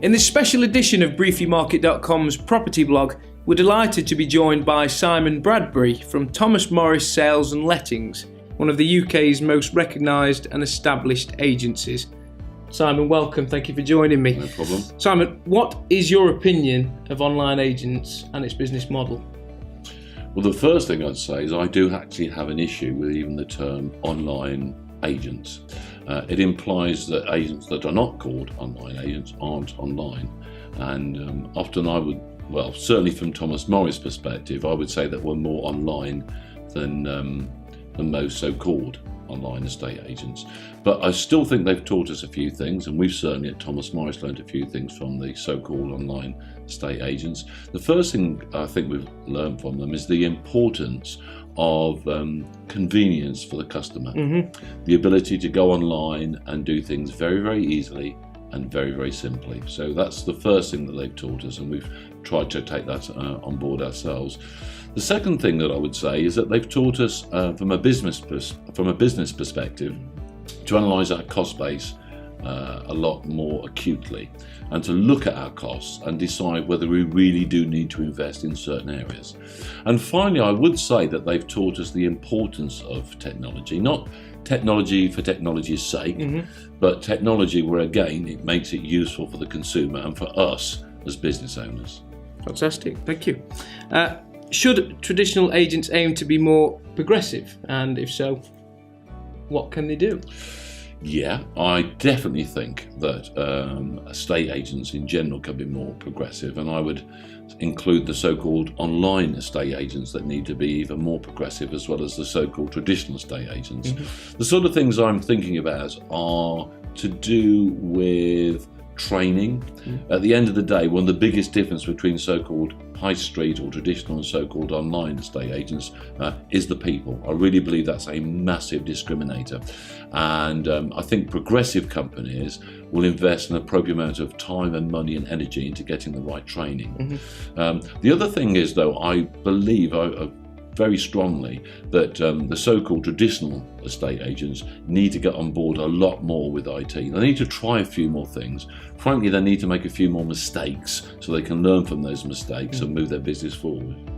In this special edition of brieflymarket.com's property blog, we're delighted to be joined by Simon Bradbury from Thomas Morris Sales and Lettings, one of the UK's most recognised and established agencies. Simon, welcome. Thank you for joining me. No problem. Simon, what is your opinion of online agents and its business model? Well, the first thing I'd say is I do actually have an issue with even the term online agents. It implies that agents that are not called online agents aren't online. And often I would, well, certainly from Thomas Morris' perspective, I would say that we're more online than most so-called online estate agents. But I still think they've taught us a few things, and we've certainly at Thomas Morris learned a few things from the so-called online estate agents. The first thing I think we've learned from them is the importance of convenience for the customer. The ability to go online and do things very, very easily and very, very simply. So that's the first thing that they've taught us, and we've tried to take that on board ourselves. The second thing that I would say is that they've taught us from a business perspective to analyse our cost base a lot more acutely, and to look at our costs and decide whether we really do need to invest in certain areas. And finally, I would say that they've taught us the importance of technology, not technology for technology's sake, but technology where, again, it makes it useful for the consumer and for us as business owners. Fantastic, thank you. Should traditional agents aim to be more progressive? And if so, what can they do? Yeah, I definitely think that estate agents in general can be more progressive, and I would include the so-called online estate agents that need to be even more progressive, as well as the so-called traditional estate agents. The sort of things I'm thinking about are to do with training. At the end of the day, one of the biggest difference between so-called high street or traditional and so-called online estate agents is the people. I really believe that's a massive discriminator, and I think progressive companies will invest an appropriate amount of time and money and energy into getting the right training. The other thing is, though, I believe very strongly that the so-called traditional estate agents need to get on board a lot more with IT. They need to try a few more things. Frankly, they need to make a few more mistakes so they can learn from those mistakes and move their business forward.